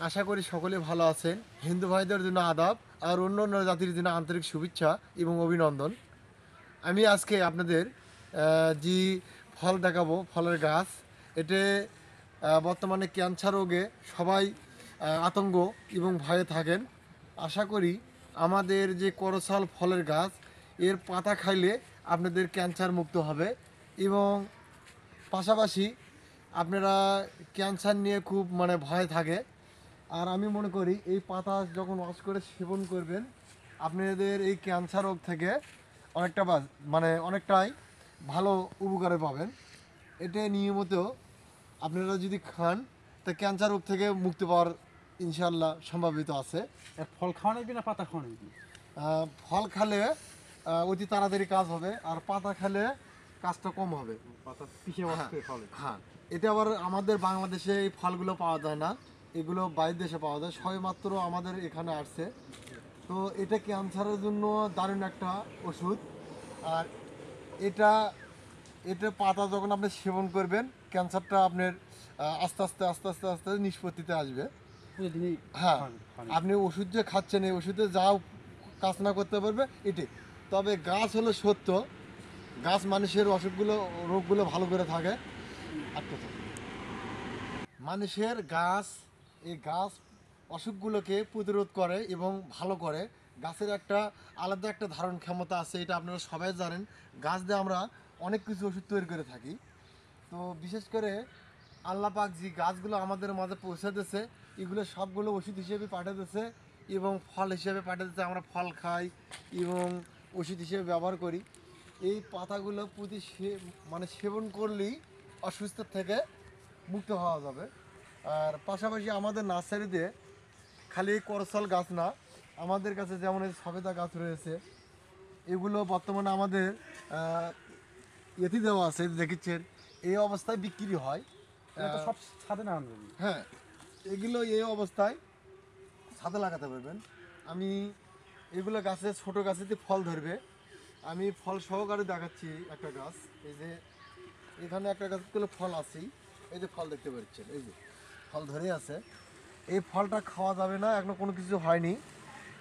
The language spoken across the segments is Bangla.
আশা করি সকলে ভালো আছেন। হিন্দু ভাইদের জন্য আদাব আর অন্য অন্য জাতির জন্য আন্তরিক শুভেচ্ছা এবং অভিনন্দন। আমি আজকে আপনাদের যে ফল দেখাবো, ফলের গাছ, এতে বর্তমানে ক্যান্সার রোগে সবাই আতঙ্ক এবং ভয়ে থাকেন। আশা করি আমাদের যে করসাল ফলের গাছ, এর পাতা খাইলে আপনাদের ক্যান্সার মুক্ত হবে এবং পাশাপাশি আপনারা ক্যান্সার নিয়ে খুব ভয় থাকে। আর আমি মনে করি এই পাতা যখন ওয়াশ করে সেবন করবেন, আপনাদের এই ক্যান্সার রোগ থেকে অনেকটা অনেকটাই ভালো উপকারে পাবেন। এটা নিয়মিত আপনারা যদি খান, তা ক্যান্সার রোগ থেকে মুক্তি পাওয়ার ইনশাল্লাহ সম্ভাবিত আছে। এর ফল খাওয়া নাকি না পাতা খাওয়া নাকি? ফল খেলে অতি তাড়াতাড়ি কাজ হবে, আর পাতা খেলে কাজটা কম হবে। পাতা পিষে ওয়াশ করে খাওয়া লাগে। হ্যাঁ, এটা আবার আমাদের বাংলাদেশে এই ফলগুলো পাওয়া যায় না, এগুলো বাইরের দেশে পাওয়া যায়, সবেমাত্র আমাদের এখানে আসছে। তো এটা ক্যান্সারের জন্য দারুণ একটা ওষুধ। আর এটা এটা পাতা যখন আপনি সেবন করবেন, ক্যান্সারটা আপনার আস্তে আস্তে আস্তে আস্তে আস্তে নিষ্পত্তিতে আসবে। প্রতিদিনই হ্যাঁ, খান। আপনি ওষুধ যে খাচ্ছেন, এই ওষুধে যা কাজ না করতে পারবে এটি। তবে গাছ হলো সত্য, গাছ মানুষের অসুখগুলো, রোগগুলো ভালো করে থাকে। আর কথা, মানুষের গাছ, এই গাছ অসুখগুলোকে প্রতিরোধ করে এবং ভালো করে। গাছের একটা আলাদা একটা ধারণ ক্ষমতা আছে, এটা আপনারা সবাই জানেন। গাছ দিয়ে আমরা অনেক কিছু ওষুধ তৈরি করে থাকি। তো বিশেষ করে আল্লাহ পাক যে গাছগুলো আমাদের মাঝে পৌঁছে দিয়েছে, এগুলো সবগুলো ওষুধ হিসেবে পাঠিয়ে দিয়েছে এবং ফল হিসেবে পাঠিয়ে দিয়েছে। আমরা ফল খাই এবং ওষুধ হিসেবে ব্যবহার করি। এই পাতাগুলো সেবন করলেই অসুস্থ থেকে মুক্ত হওয়া যাবে। আর পাশাপাশি আমাদের নার্সারিতে খালি এই করসাল গাছ না, আমাদের কাছে যেমন এই সবেদা গাছ রয়েছে, এগুলো বর্তমানে আমাদের এতে দেওয়া আছে, দেখেছেন এই অবস্থায় বিক্রি হয়। এটা তো সব ছাদে না আনবেন। হ্যাঁ, এগুলো এই অবস্থায় ছাদে লাগাতে পারবেন। আমি এগুলো গাছে, ছোট গাছেতে ফল ধরবে, আমি ফল সহকারে দেখাচ্ছি। একটা গাছ, এই যে এখানে একটা গাছগুলো ফল আছেই, এই যে ফল দেখতে পাচ্ছেন, এই যে ফল ধরে আছে। এই ফলটা খাওয়া যাবে না, এখনো কোনো কিছু হয়নি।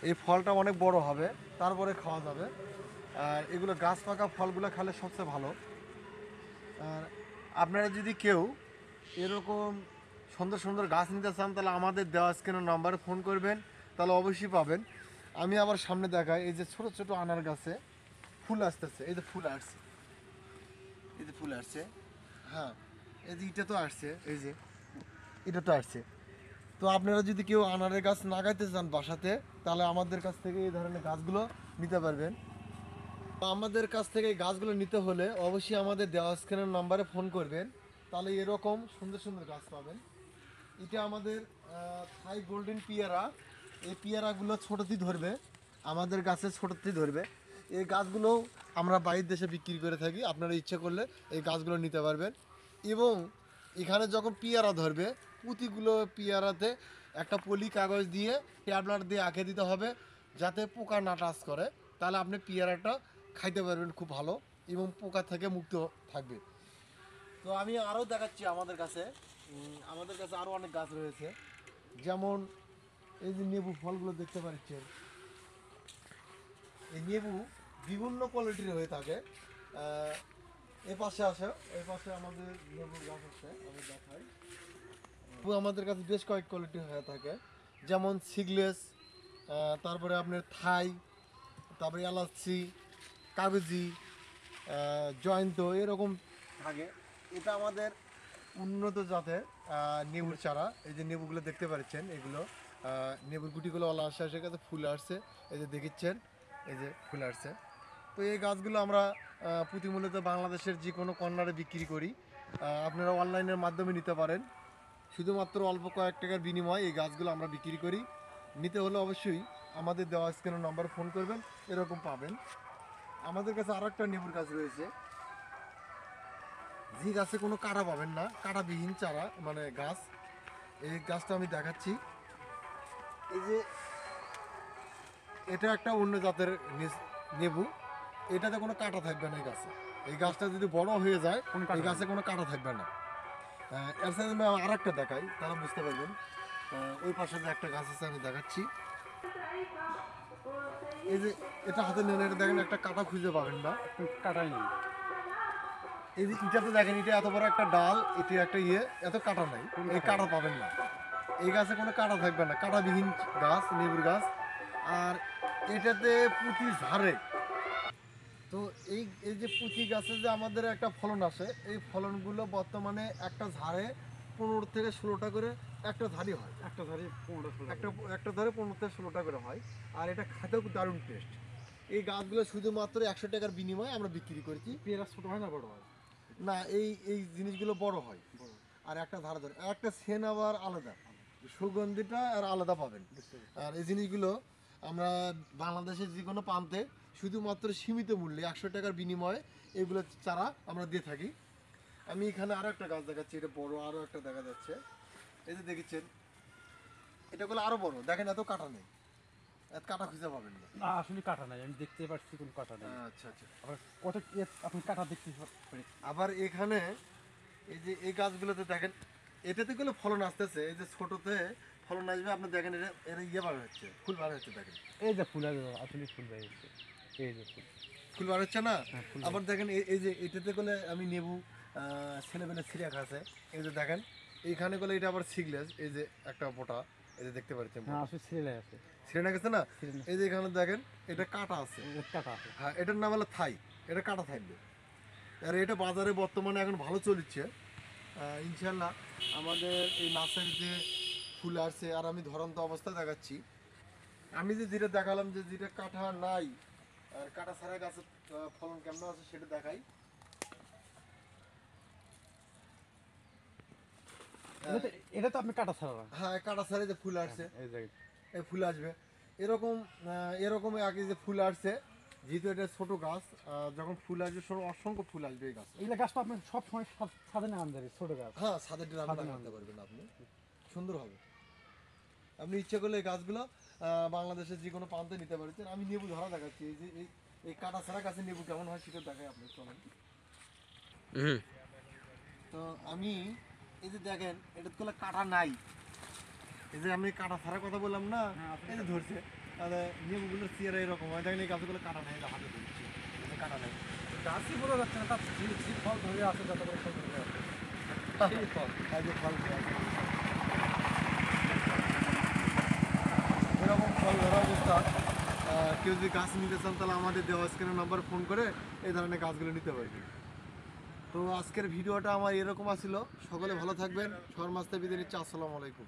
এই ফলটা অনেক বড় হবে, তারপরে খাওয়া যাবে। আর এগুলো গাছ পাকা ফলগুলো খেলে সবচেয়ে ভালো। আর আপনারা যদি কেউ এরকম সুন্দর সুন্দর গাছ নিতে চান, তাহলে আমাদের দেওয়া স্ক্রিনের নাম্বারে ফোন করবেন, তাহলে অবশ্যই পাবেন। আমি আবার সামনে দেখাই, এই যে ছোট ছোট আনার গাছে ফুল আসতেছে, এই যে ফুল আসছে, এই যে ফুল আসছে। হ্যাঁ, এই যে এটা তো আসছে, এই যে এটা তো আসছে। তো আপনারা যদি কেউ আনারের গাছ লাগাইতে চান বাসাতে, তাহলে আমাদের কাছ থেকে এই ধরনের গাছগুলো নিতে পারবেন। তো আমাদের কাছ থেকে এই গাছগুলো নিতে হলে অবশ্যই আমাদের দেওয়া স্ক্রিনের নাম্বারে ফোন করবেন, তাহলে এরকম সুন্দর সুন্দর গাছ পাবেন। এটা আমাদের থাই গোল্ডেন পিয়ারা। এই পিয়ারাগুলো ছোটোতেই ধরবে, আমাদের গাছে ছোটোতেই ধরবে। এই গাছগুলো আমরা বাইরের দেশে বিক্রি করে থাকি, আপনারা ইচ্ছে করলে এই গাছগুলো নিতে পারবেন। এবং এখানে যখন পিয়ারা ধরবে, প্রতিগুলো পিয়ারাতে একটা পলি কাগজ দিয়ে ট্যাবলেট দিয়ে আঁকে দিতে হবে, যাতে পোকা না টাচ করে। তাহলে আপনি পিয়ারাটা খাইতে পারবেন খুব ভালো এবং পোকা থেকে মুক্ত থাকবে। তো আমি আরও দেখাচ্ছি আমাদের কাছে আরও অনেক গাছ রয়েছে। যেমন এই যে লেবু ফলগুলো দেখতে পাচ্ছেন, এই লেবু বিভিন্ন কোয়ালিটির হয়ে থাকে। এ পাশে আসে, এই পাশে আমাদের লেবুর গাছ আছে, আমি দেখাই। লেবু আমাদের কাছে বেশ কয়েক কোয়ালিটির হয়ে থাকে, যেমন সিগলেস, তারপরে আপনার থাই, তারপরে এলাচি, কাগজি, জয়ন্ত, এরকম থাকে। এটা আমাদের উন্নত জাতের নেবুর চারা। এই যে নেবুগুলো দেখতে পাচ্ছেন, এগুলো নেবুর গুটিগুলো আল্লাহ আস্তে আস্তে কাছে ফুল আসছে, এই যে দেখেছেন, এই যে ফুল আসছে। তো এই গাছগুলো আমরা প্রতিমূলত বাংলাদেশের যে কোনো কর্নারে বিক্রি করি। আপনারা অনলাইনের মাধ্যমে নিতে পারেন, শুধুমাত্র অল্প কয়েক টাকার বিনিময়ে এই গাছগুলো আমরা বিক্রি করি। নিতে হলে অবশ্যই আমাদের দেওয়া স্ক্রিনের নাম্বার ফোন করবেন, এরকম পাবেন। আমাদের কাছে আরও একটা নেবুর গাছ রয়েছে, যে গাছে কোনো কাঁটা পাবেন না, কাঁটাবিহীন চারা গাছ। এই গাছটা আমি দেখাচ্ছি, এই যে এটা একটা অন্য জাতের লেবু, এটাতে কোনো কাঁটা থাকবে না। এই গাছে, এই গাছটা যদি বড় হয়ে যায়, এই গাছে কোনো কাঁটা থাকবে না। এর সাথে আমি আর একটা দেখাই, তারা বুঝতে পারবেন। ওই পাশে যে একটা গাছ আছে আমি দেখাচ্ছি। এই যে এটা হাতে নেন, এটা দেখেন একটা কাটা খুঁজে পাবেন না। কাটাই নেই। এই যে ইটাতে দেখেন, এটা এত বড় একটা ডাল, এটা একটা এত কাটা নাই, এই কাটা পাবেন না। এই গাছে কোনো কাটা থাকবে না, কাটাবিহীন গাছ, লেবুর গাছ। আর এটাতে প্রতি ঝাড়ে, তো এই এই যে প্রতি গাছে যে আমাদের একটা ফলন আসে, এই ফলনগুলো বর্তমানে একটা ঝাড়ে 15 থেকে 16টা করে একটা ঝাড়ি হয়। একটা ধারে 15-16 একটা ধরে 15 থেকে 16টা করে হয়। আর এটা খেতেও দারুণ টেস্ট। এই গাছগুলো শুধুমাত্র 100 টাকার বিনিময়ে আমরা বিক্রি করেছি। পেয়ারা ছোট হয় না বড় হয়? না, এই এই জিনিসগুলো বড় হয়। বড়। আর একটা ধারে ধরে আর একটা সেন আবার আলাদা, সুগন্ধিটা আর আলাদা পাবেন। আর এই জিনিসগুলো আমরা বাংলাদেশের যে কোনো প্রান্তে শুধুমাত্র সীমিত মূল্যে 100 টাকার বিনিময়ে এগুলো চারা আমরা দিয়ে থাকি। আমি এখানে আরও একটা গাছ দেখাচ্ছি, এটা বড় আরও একটা দেখা যাচ্ছে। এই যে দেখেছেন, এটাগুলো আরও বড়, দেখেন এত কাটা নেই, এত কাটা খুঁজে পাবেন না। না আসলে কাটা নাই, আমি দেখতে পাচ্ছি কোনো কাটা নেই। আচ্ছা আচ্ছা। আবার কত আপনি কাটা দেখতে পারি? আবার এখানে এই যে এই গাছগুলোতে দেখেন, এটাতে গুলো ফলন আসতেছে। এই যে ছোটতে ফলন আসবে, আপনি দেখেন এটা এটা বার হচ্ছে, ফুল বার হচ্ছে, দেখেন এই যে ফুল আসলে ফুল বেরিয়েছে, এই যে ফুল। ফুল বার হচ্ছে না। হ্যাঁ, ফুল আবার দেখেন এই যে এটাতে গুলো আমি নেবু ছেলেবেলে সিরিয়া খাচ্ছে। এই যে দেখেন এইখানে গুলো এটা আবার সিগলেস, এই যে একটা পোটা, এই যে দেখতে পাচ্ছেন হ্যাঁ আসলে ছেলে আছে, ছিঁড়ে না গেছে না। ছিঁড়ে না। এই যে এখানে দেখেন এটা কাটা আছে। কাটা আছে। হ্যাঁ, এটার নাম হলো থাই, এটা কাটা থাকবে। আর এটা বাজারে বর্তমানে এখন ভালো চলছে। ইনশাল্লাহ আমাদের এই নার্সারিতে ফুল আসছে। আর আমি ধরন্ত অবস্থা দেখাচ্ছি। আমি যে যেটা দেখালাম, যে যেটা কাটা নাই আর কাটা ছাড়া গাছের ফলন কেমন আছে সেটা দেখাই। এটা তো আপনি কাটা ছাড়া না। হ্যাঁ, কাটা ছাড়া যে ফুল আসছে, এই যে এই ফুল আসবে এরকম। এরকম আগে যে ফুল আসছে, যেহেতু এটা ছোট গাছ, যখন ফুল আসবে অসংখ্য ফুল আসবে এই গাছ। এইগুলা গাছ তো আপনি সব সময় ছাদে না আনতে ছোট গাছ। হ্যাঁ, ছাদের ড্রামে ছাদে লাগাতে পারবেন আপনি, সুন্দর হবে। আপনি ইচ্ছে করলে এই গাছগুলো বাংলাদেশের যে কোনো প্রান্তে নিতে পারছেন। আমি নেবু ধরা দেখাচ্ছি। এই যে এই কাটা ছাড়া গাছে নেবু কেমন হয় সেটা দেখাই আপনি, চলেন। তো আমি এই যে দেখেন, এটা তো কাটা নাই। এই যে আমি কাটা ছাড়া কথা বললাম না, এই যে ধরছে, তাহলে নেবুগুলোর চেয়ারা এরকম হয়। দেখেন এই গাছগুলো কাটা নাই, এটা হাতে ধরছি, এই যে কাটা নাই। গাছই বোঝা যাচ্ছে না, তার যে ফল ধরে আছে যত করে ফল ধরে আছে সেই ফল। এই যে ফল এরকম ফল ধরা অবস্থা। কেউ যদি গাছ নিতে চান তাহলে আমাদের দেওয়া স্ক্রিনের নাম্বার ফোন করে এই ধরনের গাছগুলো নিতে পারবেন। তো আজকের ভিডিওটা আমার এরকম আসছিল। সকলে ভালো থাকবেন, সবার মাঝে বিদায় নিচ্ছি। আসসালামু আলাইকুম।